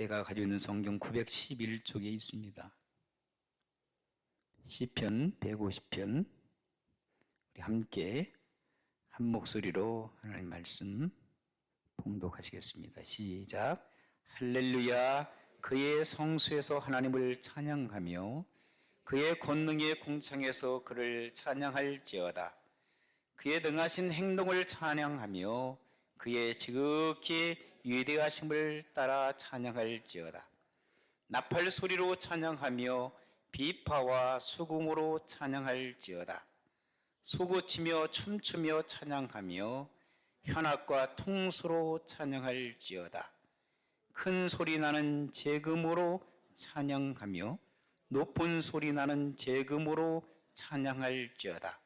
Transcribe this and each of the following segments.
제가 가지고 있는 성경 911쪽에 있습니다. 시편 150편, 우리 함께 한 목소리로 하나님 말씀 봉독하시겠습니다. 시작. 할렐루야. 그의 성수에서 하나님을 찬양하며 그의 권능의 궁창에서 그를 찬양할지어다. 그의 능하신 행동을 찬양하며 그의 지극히 위대하심을 따라 찬양할지어다. 나팔 소리로 찬양하며 비파와 수궁으로 찬양할지어다. 소고치며 춤추며 찬양하며 현악과 통수로 찬양할지어다. 큰 소리 나는 재금으로 찬양하며 높은 소리 나는 재금으로 찬양할지어다.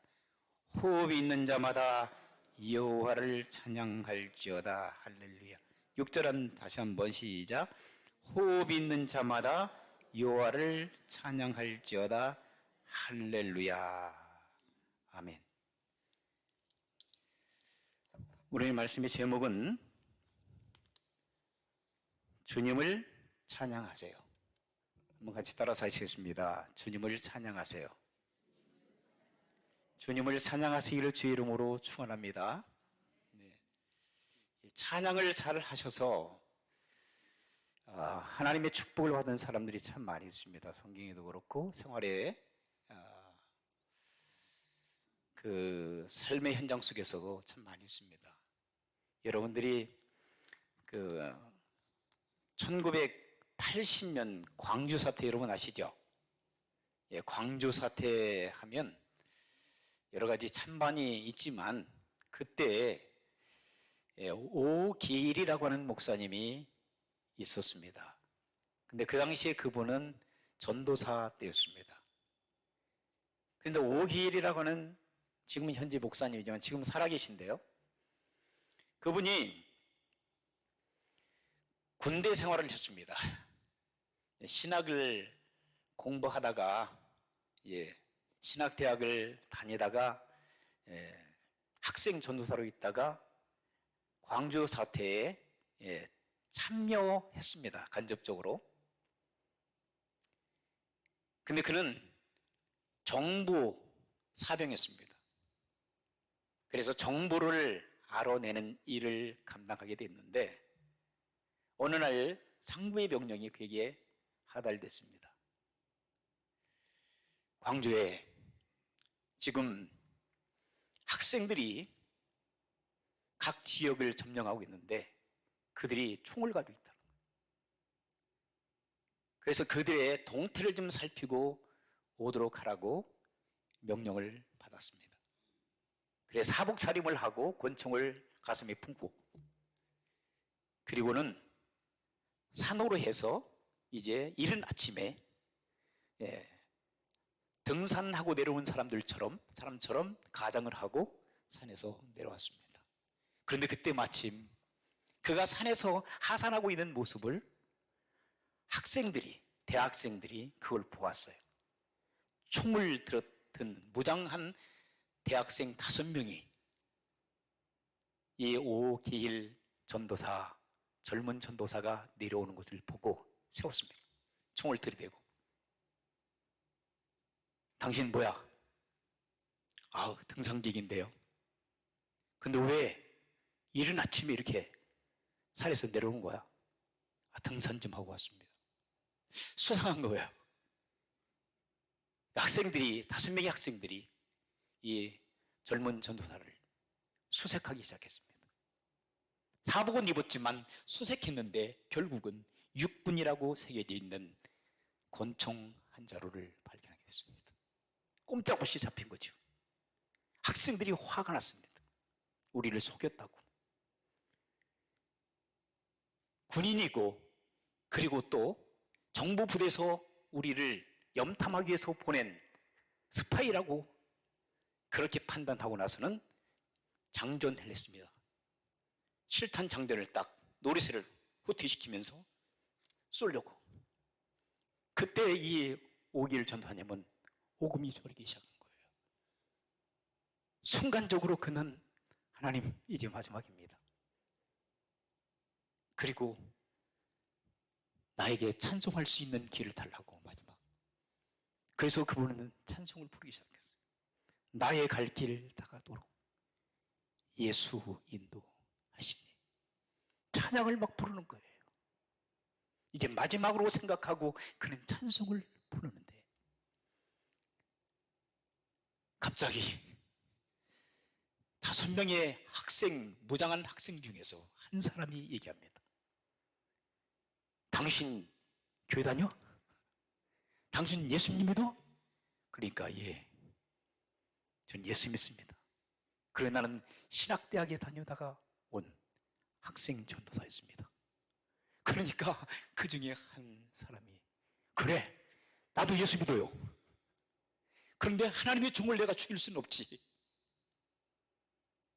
호흡이 있는 자마다 여호와를 찬양할지어다. 할렐루야. 6절은 다시 한번 시작. 호흡이 있는 자마다 여호와를 찬양할지어다. 할렐루야. 아멘. 오늘 말씀의 제목은 주님을 찬양하세요. 한번 같이 따라서 하시겠습니다. 주님을 찬양하세요. 주님을 찬양하시기를 주의 이름으로 축원합니다. 네. 찬양을 잘 하셔서 하나님의 축복을 받은 사람들이 참 많이 있습니다. 성경에도 그렇고 생활에 그 삶의 현장 속에서도 참 많이 있습니다. 여러분들이 그 1980년 광주 사태 여러분 아시죠? 예, 광주 사태 하면 여러 가지 찬반이 있지만 그때 오기일이라고 하는 목사님이 있었습니다. 근데 그 당시에 그분은 전도사 때였습니다. 그런데 오기일이라고 하는 지금은 현재 목사님이지만 지금 살아계신데요. 그분이 군대 생활을 했습니다. 신학을 공부하다가 신학대학을 다니다가 학생 전도사로 있다가 광주 사태에 참여했습니다. 간접적으로. 근데 그는 정부 사병이었습니다. 그래서 정보를 알아내는 일을 감당하게 됐는데 어느 날 상부의 명령이 그에게 하달됐습니다. 광주에 지금 학생들이 각 지역을 점령하고 있는데 그들이 총을 가지고 있다는 거예요. 그래서 그들의 동태를 좀 살피고 오도록 하라고 명령을 받았습니다. 그래서 사복 차림을 하고 권총을 가슴에 품고 그리고는 산으로 해서 이제 이른 아침에 등산하고 내려온 사람처럼 가장을 하고 산에서 내려왔습니다. 그런데 그때 마침 그가 산에서 하산하고 있는 모습을 대학생들이 그걸 보았어요. 총을 들었던 무장한 대학생 5명이 이 오기일 전도사, 젊은 전도사가 내려오는 것을 보고 세웠습니다. 총을 들이대고. 당신 뭐야? 등산객인데요. 근데 왜 이른 아침에 이렇게 산에서 내려오는 거야? 등산 좀 하고 왔습니다. 수상한 거예요. 학생들이 5명의 학생들이 이 젊은 전도사를 수색하기 시작했습니다. 사복은 입었지만 수색했는데 결국은 6분이라고 새겨져 있는 권총 한 자루를 발견하게 됐습니다. 꼼짝없이 잡힌 거죠. 학생들이 화가 났습니다. 우리를 속였다고. 군인이고 그리고 또 정부 부대에서 우리를 염탐하기 위해서 보낸 스파이라고 그렇게 판단하고 나서는 장전을 했습니다. 실탄 장전을 딱 노리쇠를 후퇴시키면서 쏘려고. 그때 이 오기일 전도사님은 오금이 저리기 시작한 거예요. 순간적으로 그는 하나님 이제 마지막입니다. 그리고 나에게 찬송할 수 있는 길을 달라고 마지막. 그래서 그분은 찬송을 부르기 시작했어요. 나의 갈 길 다가도록 예수 인도하시니. 찬양을 막 부르는 거예요. 이제 마지막으로 생각하고 그는 찬송을 부르는데 갑자기 5명의 학생, 무장한 학생 중에서 한 사람이 얘기합니다. 당신 교회 다녀? 당신 예수 믿어? 그러니까 예, 전 예수 믿습니다. 그래 나는 신학대학에 다녀다가 온 학생 전도사였습니다. 그러니까 그 중에 한 사람이 그래 나도 예수 믿어요. 그런데 하나님의 종을 내가 죽일 수는 없지.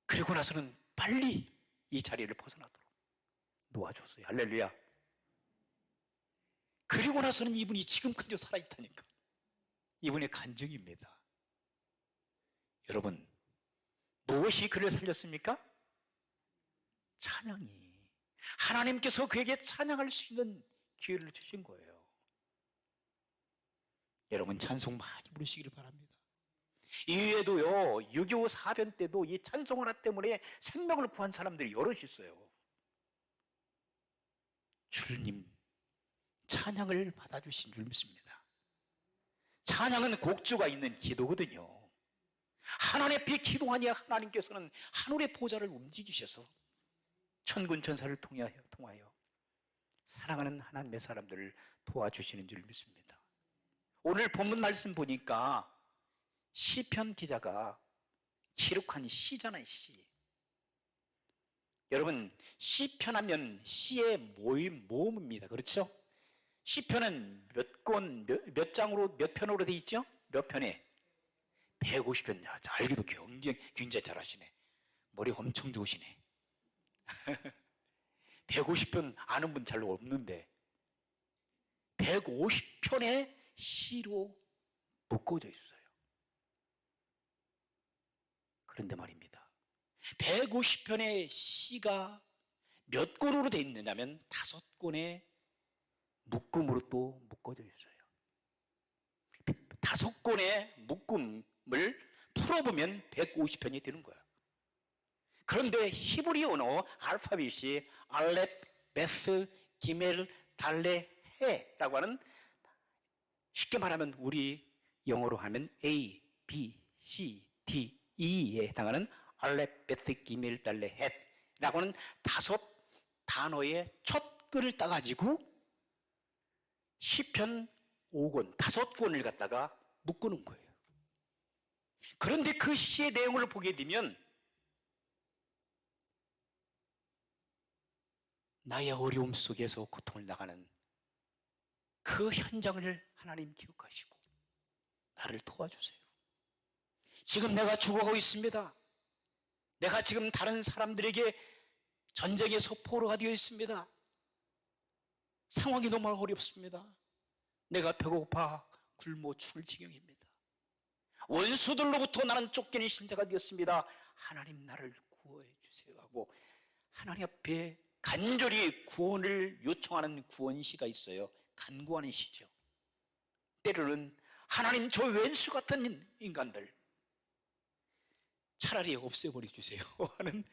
그리고 나서는 빨리 이 자리를 벗어나도록 놓아줬어요. 할렐루야. 그리고 나서는 이분이 지금까지 살아있다니까. 이분의 간증입니다. 여러분, 무엇이 그를 살렸습니까? 찬양이. 하나님께서 그에게 찬양할 수 있는 기회를 주신 거예요. 여러분 찬송 많이 부르시기를 바랍니다. 이외에도요, 6.25 사변 때도 이 찬송 하나 때문에 생명을 구한 사람들이 여럿이 있어요. 주님, 찬양을 받아주신 줄 믿습니다. 찬양은 곡조가 있는 기도거든요. 하나님 앞에 기도하니 하나님께서는 하늘의 보좌를 움직이셔서 천군 천사를 통하여 사랑하는 하나님의 사람들을 도와주시는 줄 믿습니다. 오늘 본문 말씀 보니까 시편 기자가 기록한 시잖아요, 시. 여러분, 시편하면 시의 모음입니다. 그렇죠? 시편은 몇 장으로, 몇 편으로 되어 있죠? 몇 편에? 150편. 알기도 굉장히 잘하시네. 머리 엄청 좋으시네. 150편 아는 분 잘 없는데 150편의 시로 묶어져 있어요. 그런데 말입니다. 150편의 시가 몇 권으로 되어 있느냐면 5권의 묶음으로 또 묶어져 있어요. 5권의 묶음을 풀어보면 150편이 되는 거예요. 그런데 히브리 언어 알파벳이 알렙, 베스, 기멜, 달레, 헤라고 하는, 쉽게 말하면 우리 영어로 하면 A, B, C, D, E에 해당하는 알렙, 베스, 기멜, 달레, 헷라고 하는 5 단어의 첫 글을 따가지고 시편 5권, 5권을 갖다가 묶어놓은 거예요. 그런데 그 시의 내용을 보게 되면 나의 어려움 속에서 고통을 나가는 그 현장을 하나님 기억하시고 나를 도와주세요. 지금 내가 죽어가고 있습니다. 내가 지금 다른 사람들에게 전쟁에서 포로가 되어 있습니다. 상황이 너무 어렵습니다. 내가 배고파 굶어 죽을 지경입니다. 원수들로부터 나는 쫓기는 신자가 되었습니다. 하나님 나를 구원해 주세요 하고 하나님 앞에 간절히 구원을 요청하는 구원시가 있어요. 간구하는 시죠. 때로는 하나님 저 왼수 같은 인간들 차라리 없애버려 주세요 하는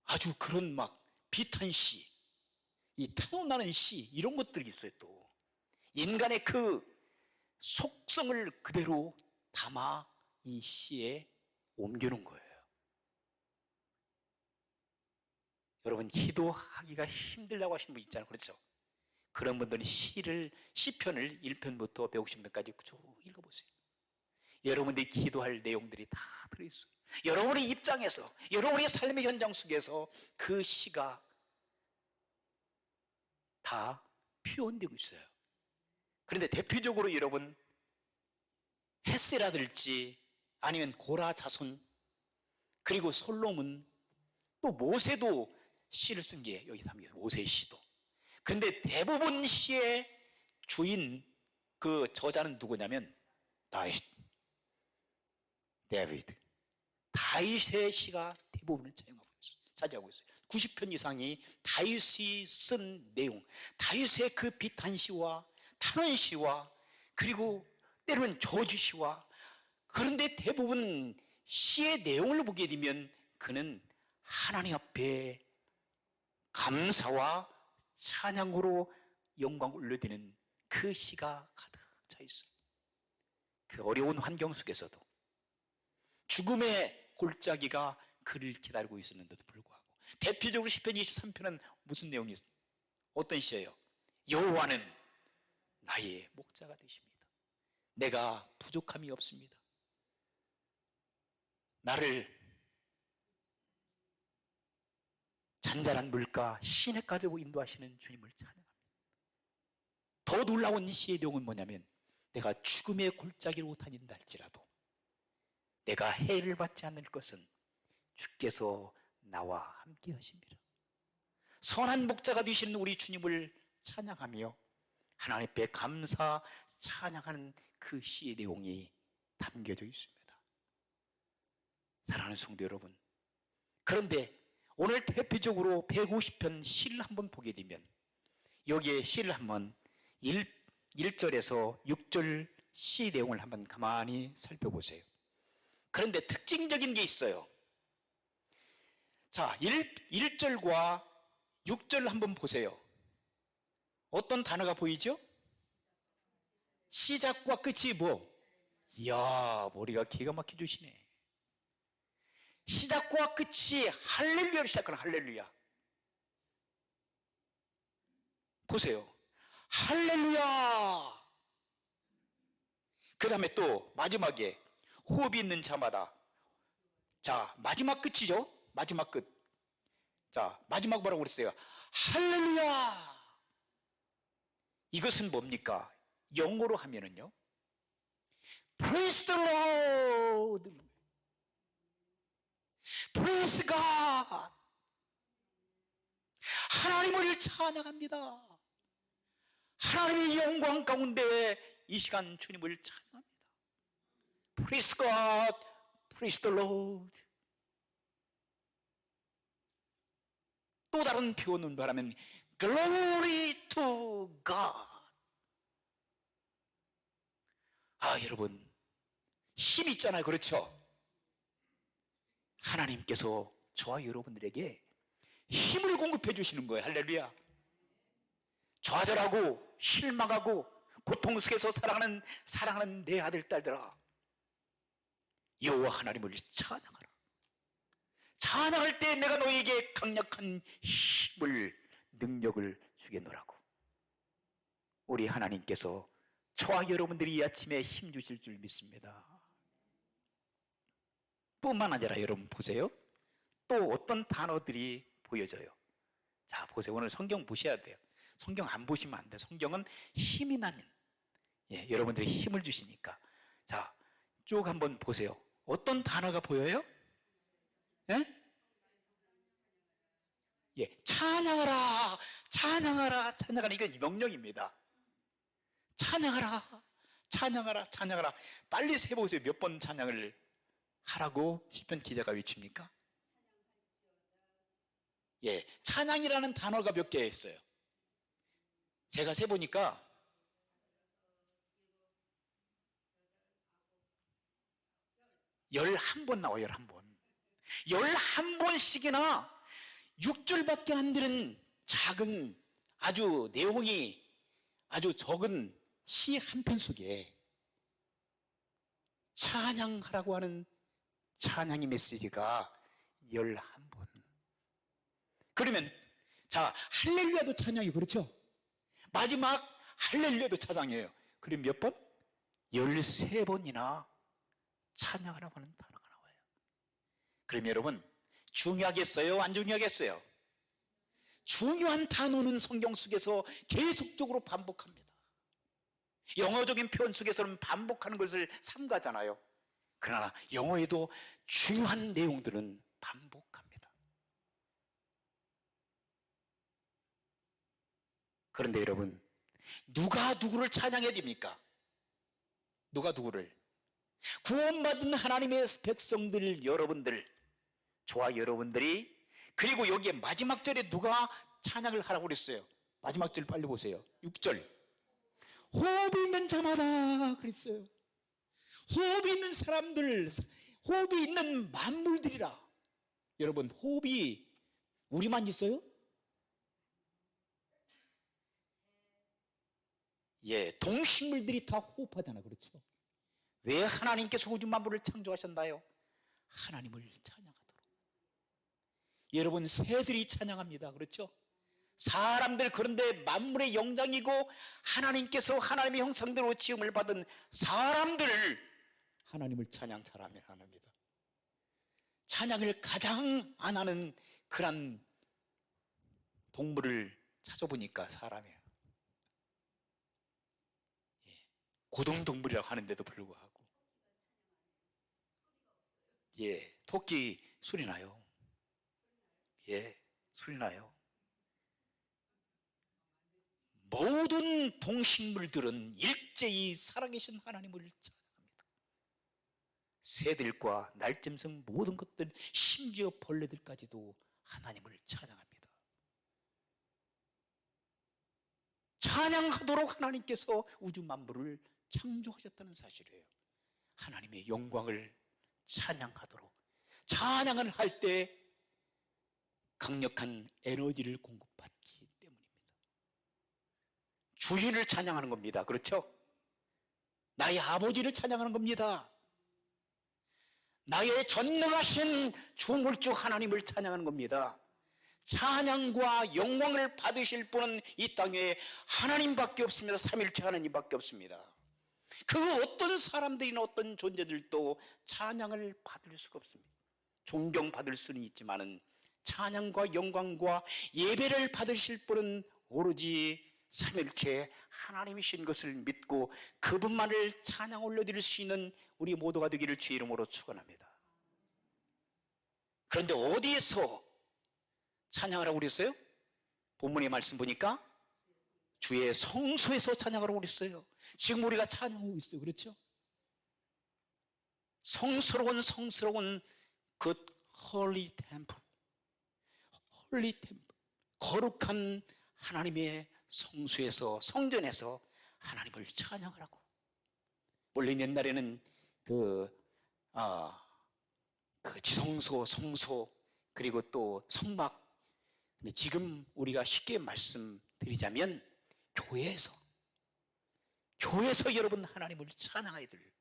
아주 그런 막 비탄 시, 이 타고나는 시, 이런 것들이 있어요. 또 인간의 그 속성을 그대로 담아 이 시에 옮겨놓은 거예요. 여러분, 기도하기가 힘들다고 하시는 분 있잖아요. 그렇죠? 그런 분들은 시편을 1편부터 150편까지 쭉 읽어보세요. 여러분들이 기도할 내용들이 다 들어있어요. 여러분의 입장에서, 여러분의 삶의 현장 속에서 그 시가 다 표현되고 있어요. 그런데 대표적으로 여러분, 헷세라들지 아니면 고라 자손, 그리고 솔로몬, 또 모세도 시를 쓴 게 여기 담겨요. 모세의 시도. 그런데 대부분 시의 주인, 그 저자는 누구냐면 다윗의 시가 대부분을 차지하고 있어요. 90편 이상이 다윗이 쓴 내용, 다윗의 그 비탄시와 탄원시와 그리고 때로는 저주시와, 그런데 대부분 시의 내용을 보게 되면 그는 하나님 앞에 감사와 찬양으로 영광을 올려드리는 그 시가 가득 차 있어요. 그 어려운 환경 속에서도 죽음의 골짜기가 그를 기다리고 있었는데도 불구하고, 대표적으로 시편 23편은 무슨 내용이 있어요? 어떤 시예요? 여호와는 나의 목자가 되십니다. 내가 부족함이 없습니다. 나를 잔잔한 물가 시냇가 되고 인도하시는 주님을 찬양합니다. 더 놀라운 이 시의 내용은 뭐냐면, 내가 죽음의 골짜기로 다닌다 할지라도 내가 해를 받지 않을 것은 주께서 나와 함께 하십니다. 선한 목자가 되시는 우리 주님을 찬양하며 하나님 앞에 감사 찬양하는 그 시의 내용이 담겨져 있습니다. 사랑하는 성도 여러분, 그런데 오늘 대표적으로 150편 시를 한번 보게 되면 여기에 시를 한번 1절에서 6절 시 내용을 한번 가만히 살펴보세요. 그런데 특징적인 게 있어요. 자, 1절과 6절 한번 보세요. 어떤 단어가 보이죠? 시작과 끝이 뭐? 이야, 머리가 기가 막혀 주시네. 시작과 끝이 할렐루야로 시작하는 할렐루야. 보세요. 할렐루야. 그 다음에 또 마지막에 호흡이 있는 자마다, 자, 마지막 끝이죠? 마지막 끝. 자, 마지막 뭐라고 그랬어요? 할렐루야. 이것은 뭡니까? 영어로 하면은요, Praise the Lord, Praise God. 하나님을 찬양합니다. 하나님의 영광 가운데 이 시간 주님을 찬양합니다. Praise God, Praise the Lord. 또 다른 표현을 말하면 Glory to God. 아, 여러분, 힘 있잖아요. 그렇죠? 하나님께서 저와 여러분들에게 힘을 공급해 주시는 거예요. 할렐루야. 좌절하고 실망하고 고통 속에서 사랑하는 내 아들 딸들아, 여호와 하나님을 찬양하라. 찬양할 때 내가 너에게 강력한 힘을, 능력을 주겠노라고. 우리 하나님께서 저와 여러분들이 이 아침에 힘 주실 줄 믿습니다. 뿐만 아니라 여러분 보세요. 또 어떤 단어들이 보여져요. 자, 보세요. 오늘 성경 보셔야 돼요. 성경 안 보시면 안 돼요. 성경은 힘이 나는, 여러분들이 힘을 주시니까. 자, 쭉 한번 보세요. 어떤 단어가 보여요? 찬양하라, 찬양하라, 찬양하라. 이건 명령입니다. 찬양하라, 찬양하라, 찬양하라. 빨리 세보세요. 몇 번 찬양을 하라고 시편 기자가 외칩니까? 찬양이라는 단어가 몇 개 있어요. 제가 세보니까 11번 나와요. 11번. 11번씩이나 6절밖에 안 되는 작은, 아주 내용이 아주 적은 시 한 편 속에 찬양하라고 하는 찬양의 메시지가 11번. 그러면 자, 할렐루야도 찬양이, 그렇죠? 마지막 할렐루야도 찬양이에요. 그럼 몇 번? 13번이나 찬양하라고 하는 단어가 나와요. 그럼 여러분, 중요하겠어요? 안 중요하겠어요? 중요한 단어는 성경 속에서 계속적으로 반복합니다. 영어적인 표현 속에서는 반복하는 것을 삼가잖아요. 그러나 영어에도 중요한 내용들은 반복합니다. 그런데 여러분, 누가 누구를 찬양해야 됩니까? 누가 누구를? 구원받은 하나님의 백성들, 여러분들, 저와 여러분들이 그리고 여기에 마지막 절에 누가 찬양을 하라고 그랬어요? 마지막 절 빨리 보세요. 6절. 호흡이 있는 자마다 그랬어요. 호흡이 있는 사람들, 호흡이 있는 만물들이라. 여러분, 호흡이 우리만 있어요? 예, 동식물들이 다 호흡하잖아. 그렇죠? 왜 하나님께서 우주 만물을 창조하셨나요? 하나님을 찬양하도록. 여러분, 새들이 찬양합니다. 그렇죠? 사람들, 그런데 만물의 영장이고 하나님께서 하나님의 형상대로 지음을 받은 사람들, 하나님을 찬양 잘하면 합니다. 찬양을 가장 안 하는 그런 동물을 찾아보니까 사람이에요. 예, 고등동물이라고 하는데도 불구하고, 예, 토끼 소리 나요. 예, 소리 나요. 모든 동식물들은 일제히 살아계신 하나님을 찬양합니다. 새들과 날짐승 모든 것들, 심지어 벌레들까지도 하나님을 찬양합니다. 찬양하도록 하나님께서 우주 만물을 창조하셨다는 사실이에요. 하나님의 영광을 찬양하도록. 찬양을 할 때 강력한 에너지를 공급받기 때문입니다. 주인을 찬양하는 겁니다. 그렇죠? 나의 아버지를 찬양하는 겁니다. 나의 전능하신 주물주 하나님을 찬양하는 겁니다. 찬양과 영광을 받으실 분은 이 땅에 하나님밖에 없습니다. 삼일체 하나님밖에 없습니다. 그 어떤 사람들이나 어떤 존재들도 찬양을 받을 수가 없습니다. 존경받을 수는 있지만은 찬양과 영광과 예배를 받으실 분은 오로지 삼일체 하나님이신 것을 믿고 그분만을 찬양 올려드릴 수 있는 우리 모두가 되기를 주의 이름으로 축원합니다. 그런데 어디에서 찬양하라고 그랬어요? 본문의 말씀 보니까 주의 성소에서 찬양하라고 그랬어요. 지금 우리가 찬양하고 있어요. 그렇죠? 성스러운 그 홀리 템플, 거룩한 하나님의 성소에서, 성전에서 하나님을 찬양하라고. 원래 옛날에는 그 지성소, 성소, 그리고 또 성막. 근데 지금 우리가 쉽게 말씀드리자면 교회에서 여러분 하나님을 찬양해야 될,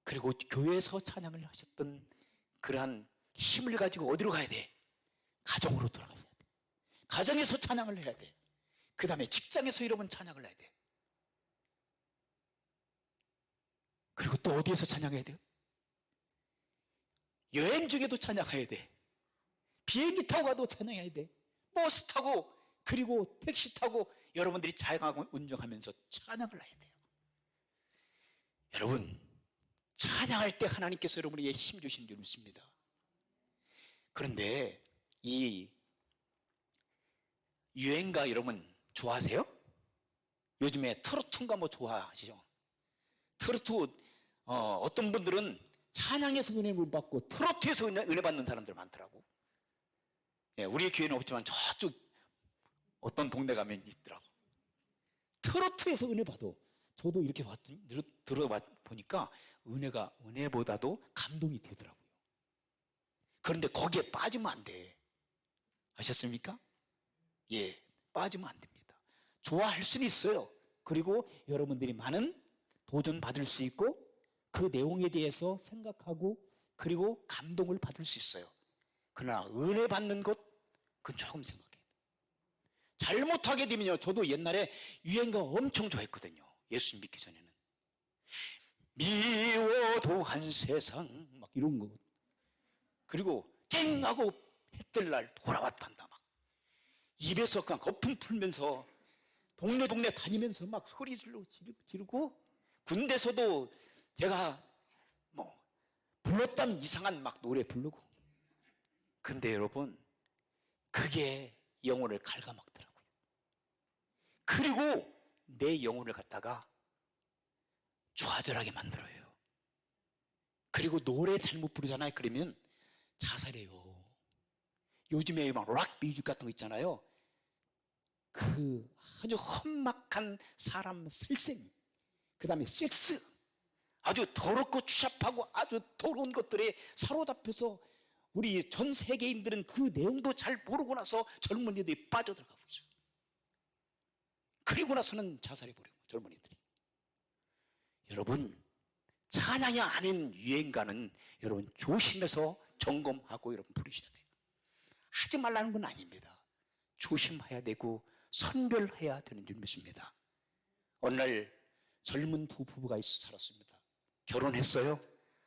그리고 교회에서 찬양을 하셨던 그러한 힘을 가지고 어디로 가야 돼? 가정으로 돌아가야 돼. 가정에서 찬양을 해야 돼. 그 다음에 직장에서 여러분 찬양을 해야 돼. 그리고 또 어디에서 찬양해야 돼요? 여행 중에도 찬양해야 돼. 비행기 타고 가도 찬양해야 돼. 버스 타고, 그리고 택시 타고 여러분들이 자영업 운전하면서 찬양을 해야 돼요. 여러분, 찬양할 때 하나님께서 여러분에게 힘 주신 줄 믿습니다. 그런데 이 유행가 여러분 좋아하세요? 요즘에 트로트인가 뭐 좋아하시죠? 트로트, 어떤 분들은 찬양에서 은혜를 받고 트로트에서 은혜 받는 사람들 많더라고. 예, 우리 교회는 없지만 저쪽 어떤 동네 가면 있더라고. 트로트에서 은혜 받아. 저도 이렇게 들어보니까 은혜보다도 감동이 되더라고요. 그런데 거기에 빠지면 안 돼. 아셨습니까? 예, 빠지면 안 됩니다. 좋아할 수는 있어요. 그리고 여러분들이 많은 도전 받을 수 있고 그 내용에 대해서 생각하고 그리고 감동을 받을 수 있어요. 그러나 은혜 받는 것, 그건 조금 생각해요. 잘못하게 되면요, 저도 옛날에 유행가 엄청 좋아했거든요. 예수 믿기 전에는. 미워도 한 세상 막 이런 거. 그리고 쨍하고 해 뜰 날 돌아왔단다 막. 입에서 그냥 거품 풀면서 동네 다니면서 막 소리 지르고 군대에서도 제가 뭐 불렀던 이상한 막 노래 부르고. 근데 여러분, 그게 영혼을 갉아먹더라고요. 그리고 내 영혼을 갖다가 좌절하게 만들어요. 그리고 노래 잘못 부르잖아요. 그러면 자살해요. 요즘에 막 락 뮤직 같은 거 있잖아요. 그 아주 험악한 사람 살생, 그 다음에 섹스, 아주 더럽고 추잡하고 아주 더러운 것들에 사로잡혀서 우리 전 세계인들은 그 내용도 잘 모르고 나서 젊은이들이 빠져들어가고 있어요. 그리고 나서는 자살해버리고, 젊은이들이. 여러분, 찬양이 아닌 유행가는 여러분 조심해서 점검하고 여러분 부르셔야 돼요. 하지 말라는 건 아닙니다. 조심해야 되고 선별해야 되는 줄 믿습니다. 어느 날 젊은 두 부부가 있어 살았습니다. 결혼했어요.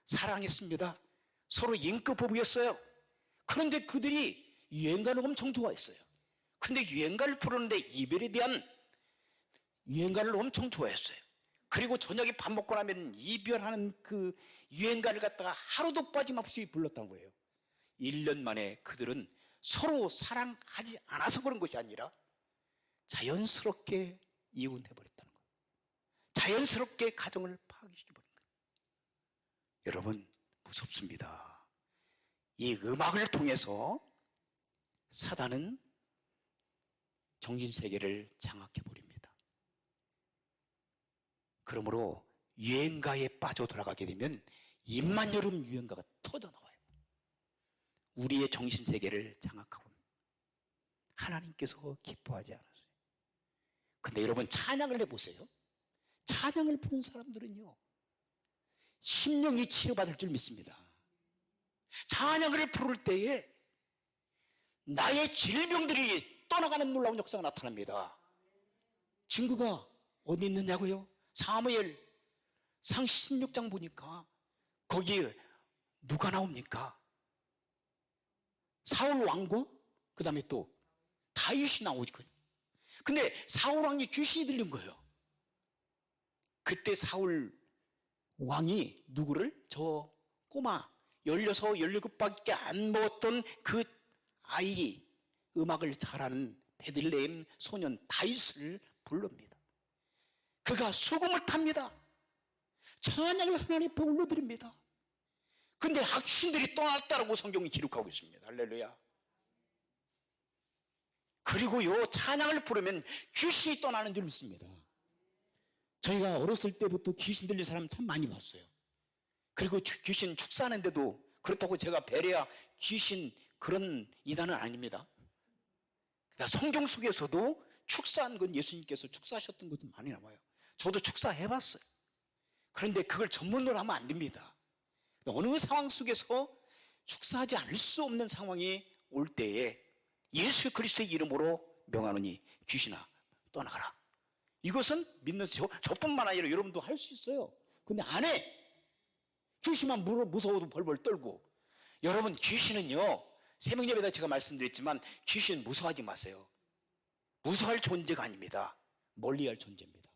사랑했습니다. 서로 인급 부부였어요. 그런데 그들이 유행가를 엄청 좋아했어요. 근데 유행가를 부르는데 이별에 대한 유행가를 엄청 좋아했어요. 그리고 저녁에 밥 먹고 나면 이별하는 그 유행가를 갖다가 하루도 빠짐없이 불렀던 거예요. 1년 만에 그들은 서로 사랑하지 않아서 그런 것이 아니라 자연스럽게 이혼해버렸다는 거예요. 자연스럽게 가정을 파괴시켜버린 거예요. 여러분, 무섭습니다. 이 음악을 통해서 사단은 정신세계를 장악해버립니다. 그러므로 유행가에 빠져 돌아가게 되면 입만 열으면 유행가가 터져나와요. 우리의 정신세계를 장악하고 하나님께서 기뻐하지 않으세요. 근데 여러분, 찬양을 해보세요. 찬양을 부른 사람들은요, 심령이 치료받을 줄 믿습니다. 찬양을 부를 때에 나의 질병들이 떠나가는 놀라운 역사가 나타납니다. 증거가 어디 있느냐고요? 사무엘 상 16장 보니까 거기에 누가 나옵니까? 사울 왕과 그 다음에 또 다윗이 나오거든요. 근데 사울 왕이 귀신이 들린 거예요. 그때 사울 왕이 누구를? 저 꼬마 16, 17밖에 안 먹었던 그 아이, 음악을 잘하는 베들레헴 소년 다윗을 부릅니다. 그가 수금을 탑니다. 찬양을 하나님 앞에 올려드립니다. 근데 악신들이 떠났다라고 성경이 기록하고 있습니다. 할렐루야. 그리고 요 찬양을 부르면 귀신이 떠나는 줄 믿습니다. 저희가 어렸을 때부터 귀신 들린 사람 참 많이 봤어요. 그리고 귀신 축사하는데도, 그렇다고 제가 베레아 귀신 그런 이단은 아닙니다. 성경 속에서도 축사한 건 예수님께서 축사하셨던 것도 많이 나와요. 저도 축사해봤어요. 그런데 그걸 전문으로 하면 안 됩니다. 어느 상황 속에서 축사하지 않을 수 없는 상황이 올 때에 예수 그리스도의 이름으로 명하노니 귀신아 떠나가라. 이것은 믿는 저뿐만 아니라 여러분도 할 수 있어요. 근데 안 해. 귀신만 무서워도 벌벌 떨고. 여러분, 귀신은요, 새벽예배다 제가 말씀드렸지만 귀신 무서워하지 마세요. 무서워할 존재가 아닙니다. 멀리할 존재입니다.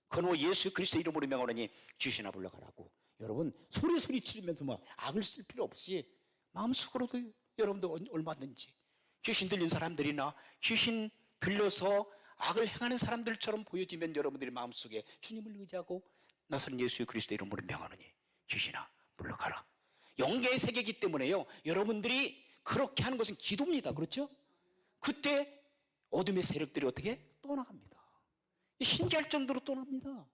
그러므로 예수 그리스도 이름으로 명하노니 귀신아 물러가라고. 여러분, 소리 치르면서 막 악을 쓸 필요 없이 마음속으로도 여러분도 얼마든지 귀신 들린 사람들이나 귀신 들려서 악을 행하는 사람들처럼 보여지면 여러분들이 마음속에 주님을 의지하고 나서는 예수 그리스도 이름으로 명하노니 귀신아 물러가라. 영계의 세계이기 때문에요, 여러분들이 그렇게 하는 것은 기도입니다. 그렇죠? 그때 어둠의 세력들이 어떻게 떠나갑니다. 신기할 정도로 떠납니다.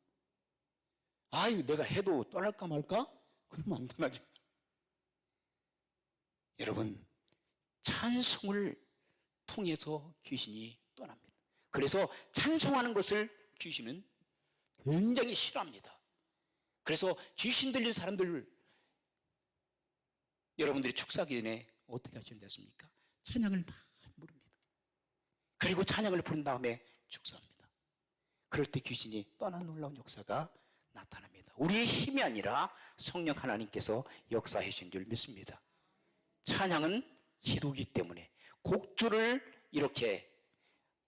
아유, 내가 해도 떠날까 말까? 그러면 안 떠나죠. 여러분, 찬송을 통해서 귀신이 떠납니다. 그래서 찬송하는 것을 귀신은 굉장히 싫어합니다. 그래서 귀신 들린 사람들, 여러분들이 축사하기 전에 어떻게 하시면 됐습니까? 찬양을 많이 부릅니다. 그리고 찬양을 부른 다음에 축사합니다. 그럴 때 귀신이 떠나는 놀라운 역사가 나타납니다. 우리의 힘이 아니라 성령 하나님께서 역사해 주신 줄 믿습니다. 찬양은 기도이기 때문에 곡조를 이렇게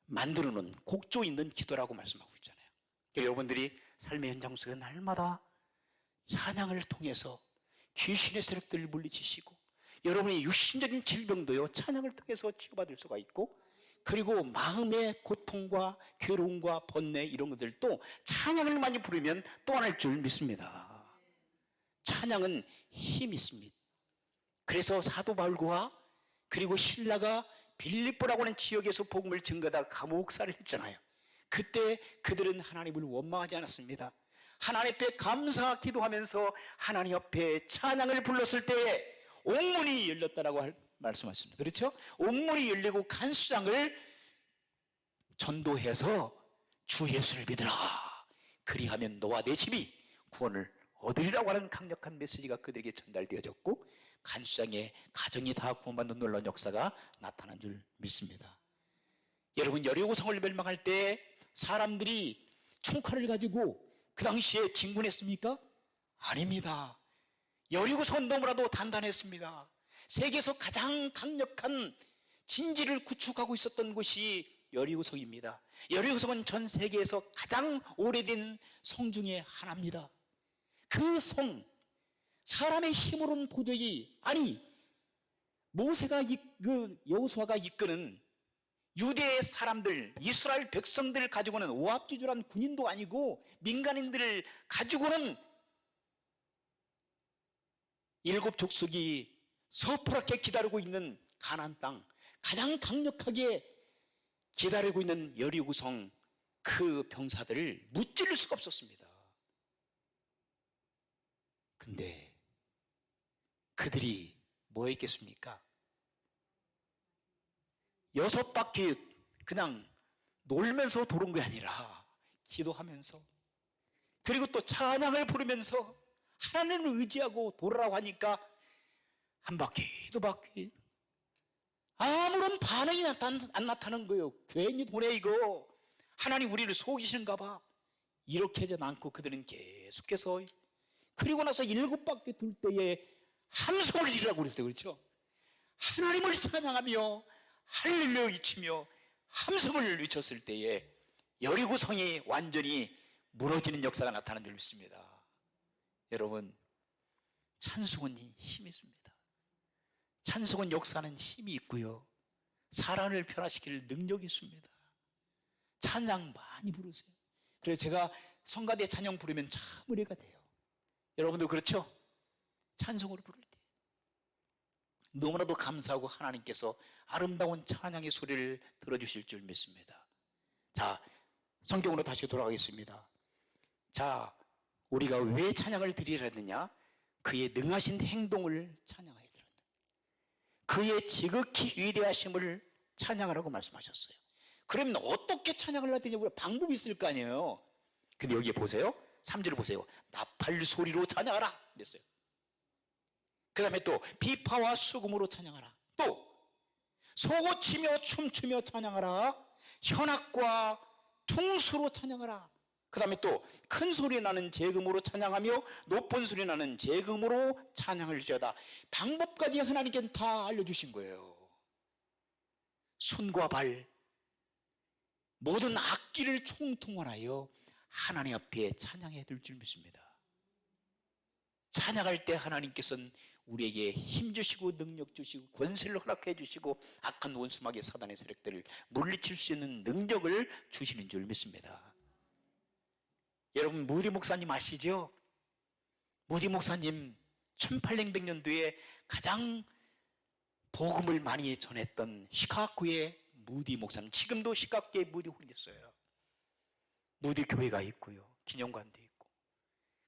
만들어 놓은 곡조 있는 기도라고 말씀하고 있잖아요. 여러분들이 삶의 현장 속에 날마다 찬양을 통해서 귀신의 세력들을 물리치시고, 여러분의 육신적인 질병도요 찬양을 통해서 치유받을 수가 있고, 그리고 마음의 고통과 괴로움과 번뇌 이런 것들도 찬양을 많이 부르면 떠날 줄 믿습니다. 찬양은 힘이 있습니다. 그래서 사도 바울과 그리고 신라가 빌립보라고 하는 지역에서 복음을 증거하다가 감옥살이를 했잖아요. 그때 그들은 하나님을 원망하지 않았습니다. 하나님 앞에 감사 기도하면서 하나님 앞에 찬양을 불렀을 때에 옥문이 열렸다라고 말씀하셨습니다. 그렇죠? 옥문이 열리고 간수장을 전도해서 주 예수를 믿으라. 그리하면 너와 내 집이 구원을 얻으리라고 하는 강력한 메시지가 그들에게 전달되어졌고 간수장의 가정이 다 구원받는 놀라운 역사가 나타난 줄 믿습니다. 여러분, 여리고성을 멸망할 때 사람들이 총칼을 가지고 그 당시에 진군했습니까? 아닙니다. 여리고성은 너무나도 단단했습니다. 세계에서 가장 강력한 진지를 구축하고 있었던 곳이 여리고성입니다. 여리고성은 전 세계에서 가장 오래된 성 중에 하나입니다. 그 성, 사람의 힘으로는 도저히, 아니 모세가 여호수아가 이끄는 유대의 사람들, 이스라엘 백성들을 가지고는 오합지졸한 군인도 아니고 민간인들을 가지고는 일곱 족속이 서프랗게 기다리고 있는 가나안 땅, 가장 강력하게 기다리고 있는 여리고성, 그 병사들을 무찌를 수가 없었습니다. 근데 그들이 뭐 했겠습니까? 6바퀴 그냥 놀면서 도는 게 아니라 기도하면서, 그리고 또 찬양을 부르면서 하나님을 의지하고 돌아라고 하니까 한 바퀴, 두 바퀴, 아무런 반응이 안 나타나는 거예요. 괜히 도네 이거, 하나님 우리를 속이시는가 봐. 이렇게 하지 않고 그들은 계속해서, 그리고 나서 7바퀴 돌 때에 함성을 지르라고 그랬어요. 그렇죠? 하나님을 찬양하며 할렐루야 외치며 함성을 외쳤을 때에 여리고성이 완전히 무너지는 역사가 나타난 줄 믿습니다. 여러분, 찬송은 힘이 있습니다. 찬송은 역사는 힘이 있고요, 사람을 변화시킬 능력이 있습니다. 찬양 많이 부르세요. 그래서 제가 성가대 찬양 부르면 참 은혜가 돼요. 여러분도 그렇죠? 찬송으로 부를 때 너무나도 감사하고 하나님께서 아름다운 찬양의 소리를 들어주실 줄 믿습니다. 자, 성경으로 다시 돌아가겠습니다. 자, 우리가 왜 찬양을 드리려 했느냐? 그의 능하신 행동을 찬양하여야 된다. 그의 지극히 위대하심을 찬양하라고 말씀하셨어요. 그러면 어떻게 찬양을 해야 되냐? 우리가 방법이 있을 거 아니에요. 근데 여기 보세요. 3절을 보세요. 나팔 소리로 찬양하라 그랬어요. 그 다음에 또 비파와 수금으로 찬양하라. 또 소고치며 춤추며 찬양하라. 현악과 퉁수로 찬양하라. 그 다음에 또 큰 소리 나는 재금으로 찬양하며 높은 소리 나는 재금으로 찬양을 지어다. 방법까지 하나님께는 다 알려주신 거예요. 손과 발, 모든 악기를 총통하여 하나님 앞에 찬양해야 될 줄 믿습니다. 찬양할 때 하나님께서는 우리에게 힘 주시고 능력 주시고 권세를 허락해 주시고 악한 원수마귀 사단의 세력들을 물리칠 수 있는 능력을 주시는 줄 믿습니다. 여러분, 무디 목사님 아시죠? 무디 목사님 1800년도에 가장 복음을 많이 전했던 시카고의 무디 목사님, 지금도 시카고에 무디 홀이 있어요. 무디 교회가 있고요, 기념관도 있고.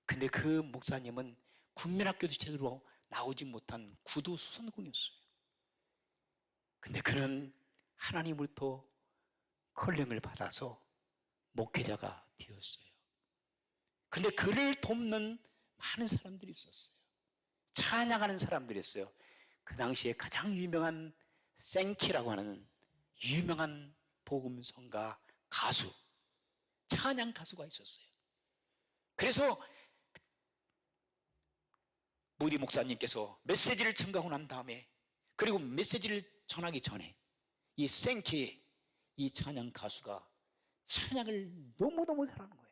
근데 그 목사님은 국민학교도 제대로 나오지 못한 구두 수선공이었어요. 근데 그는 하나님으로부터 컬링을 받아서 목회자가 되었어요. 근데 그를 돕는 많은 사람들이 있었어요. 찬양하는 사람들이 있어요. 그 당시에 가장 유명한 생키라고 하는 유명한 복음성가 가수, 찬양 가수가 있었어요. 그래서 무디 목사님께서 메시지를 전가하고 난 다음에, 그리고 메시지를 전하기 전에 이 생키, 이 찬양 가수가 찬양을 너무너무 잘하는 거예요.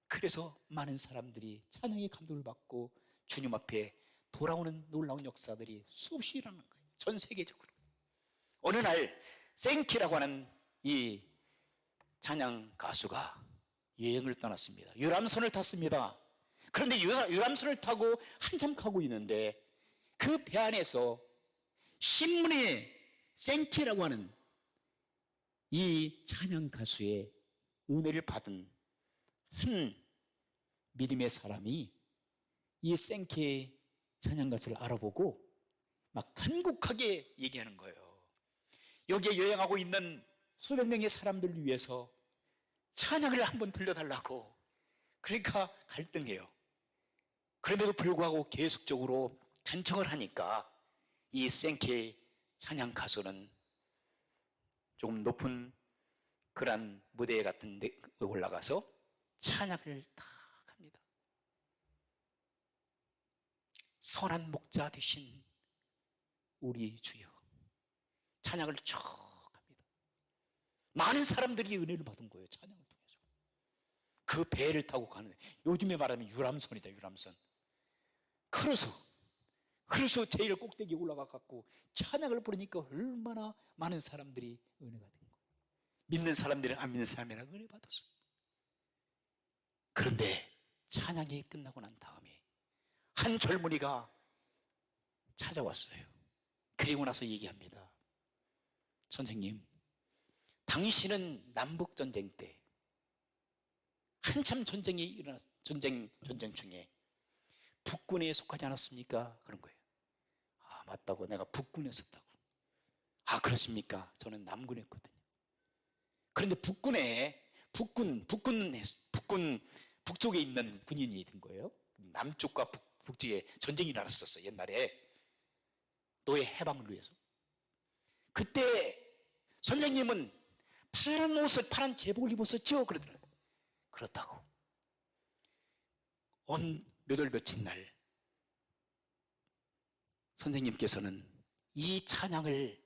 그래서 많은 사람들이 찬양의 감동을 받고 주님 앞에 돌아오는 놀라운 역사들이 수없이 일어나는 거예요. 전 세계적으로. 어느 날 생키라고 하는 이 찬양 가수가 여행을 떠났습니다. 유람선을 탔습니다. 그런데 유람선을 타고 한참 가고 있는데 그 배 안에서 신문에 생키라고 하는 이 찬양 가수의 은혜를 받은 한 믿음의 사람이 이 생키의 찬양 가수를 알아보고 막 간곡하게 얘기하는 거예요. 여기에 여행하고 있는 수백 명의 사람들을 위해서 찬양을 한번 들려달라고. 그러니까 갈등해요. 그럼에도 불구하고 계속적으로 간청을 하니까 이 생케 찬양 가수는 조금 높은 그런 무대 같은 데 올라가서 찬양을 딱 합니다. 선한 목자 되신 우리 주여. 찬양을 쭉 합니다. 많은 사람들이 은혜를 받은 거예요. 찬양을 통해서. 그 배를 타고 가는데, 요즘에 말하면 유람선이다, 유람선. 그래서 제일 꼭대기에 올라가 갖고 찬양을 부르니까 얼마나 많은 사람들이 은혜가 된 거예요. 믿는 사람들은 안 믿는 사람이랑 은혜 받았어요. 그런데 찬양이 끝나고 난 다음에 한 젊은이가 찾아왔어요. 그리고 나서 얘기합니다. 선생님, 당신은 남북전쟁 때 한참 전쟁이 일어났, 전쟁 중에 북군에 속하지 않았습니까? 그런 거예요. 아, 맞다고. 내가 북군에 있었다고. 아, 그렇습니까? 저는 남군에 있거든요. 그런데 북쪽에 있는 군인이 된 거예요. 남쪽과 북쪽에 전쟁이 일어났었어요. 옛날에 노예 해방을 위해서. 그때 선생님은 파란 옷을, 파란 제복을 입었었죠? 그러더라고요. 그렇다고. 몇 월 며칠 날 선생님께서는 이 찬양을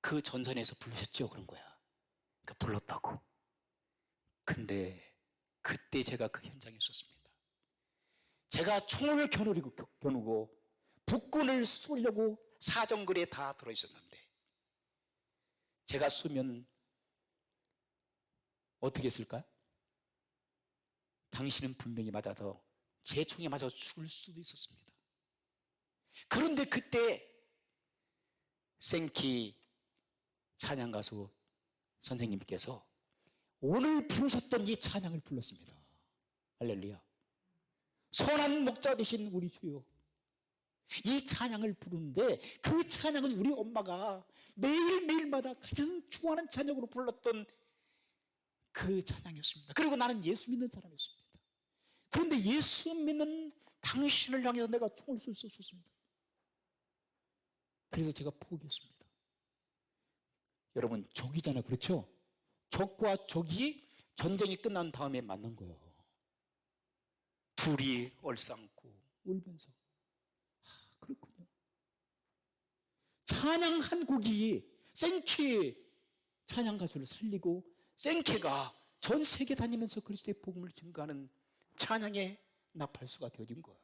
그 전선에서 부르셨죠? 그런 거야. 그러니까 불렀다고. 근데 그때 제가 그 현장에 있었습니다. 제가 총을 겨누고 북군을 쏘려고 사정거리에 다 들어있었는데 제가 쏘면 어떻게 했을까요? 당신은 분명히 맞아서 제 총에 맞아 죽을 수도 있었습니다. 그런데 그때 생키 찬양 가수 선생님께서 오늘 부르셨던 이 찬양을 불렀습니다. 할렐루야. 선한 목자 되신 우리 주여. 이 찬양을 부르는데 그 찬양은 우리 엄마가 매일매일마다 가장 좋아하는 찬양으로 불렀던 그 찬양이었습니다. 그리고 나는 예수 믿는 사람이었습니다. 그런데 예수 믿는 당신을 향해서 내가 총을 쏠 수 없었습니다. 그래서 제가 포기했습니다. 여러분, 적이잖아요. 그렇죠? 적과 적이 전쟁이 끝난 다음에 만난 거예요. 둘이 얼싸안고 울면서. 그렇군요. 찬양 한 곡이 생케 찬양 가수를 살리고 생케가 전 세계 다니면서 그리스도의 복음을 증거하는 찬양의 나팔수가 되어진 거예요.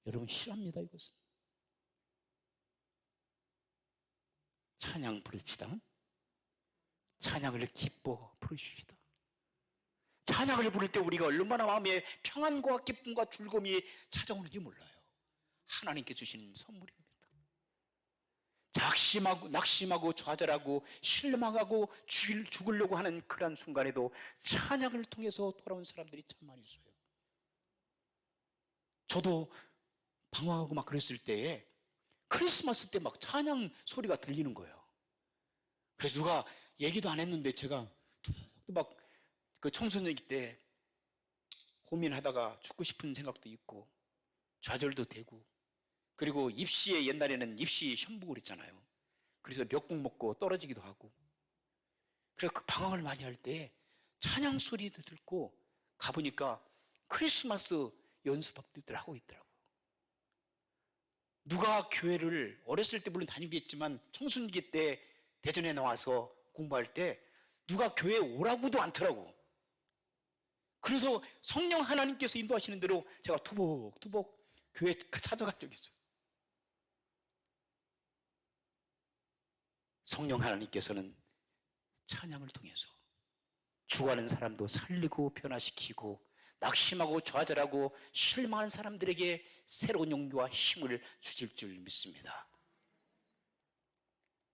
여러분, 실합니다, 이것은. 찬양 부릅시다. 찬양을 기뻐 부르십시다. 찬양을 부를 때 우리가 얼마나 마음에 평안과 기쁨과 즐거움이 찾아오는지 몰라요. 하나님께 주신 선물입니다. 낙심하고 좌절하고 실망하고 죽으려고 하는 그런 순간에도 찬양을 통해서 돌아온 사람들이 참 많이 있어요. 저도 방황하고 막 그랬을 때에 크리스마스 때 막 찬양 소리가 들리는 거예요. 그래서 누가 얘기도 안 했는데 제가 막 그 청소년기 때 고민하다가 죽고 싶은 생각도 있고 좌절도 되고, 그리고 입시에 옛날에는 입시 현복을 했잖아요. 그래서 몇국 먹고 떨어지기도 하고, 그래서 그 방황을 많이 할 때 찬양 소리도 듣고 가보니까 크리스마스 연습학들을 하고 있더라고요. 누가 교회를 어렸을 때 물론 다니겠지만 청순기 때 대전에 나와서 공부할 때 누가 교회에 오라고도 않더라고. 그래서 성령 하나님께서 인도하시는 대로 제가 투벅투벅 교회 찾아간 적이 있어요. 성령 하나님께서는 찬양을 통해서 죽어가는 사람도 살리고 변화시키고 낙심하고 좌절하고 실망한 사람들에게 새로운 용기와 힘을 주실 줄 믿습니다.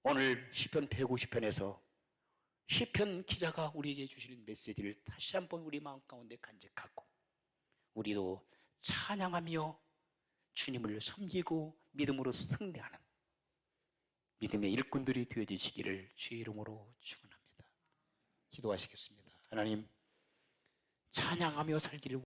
오늘 시편 150편에서 시편 기자가 우리에게 주시는 메시지를 다시 한번 우리 마음 가운데 간직하고 우리도 찬양하며 주님을 섬기고 믿음으로 승리하는 믿음의 일꾼들이 되어지시기를 주의 이름으로 축원합니다. 기도하시겠습니다. 하나님, 찬양하며 살기를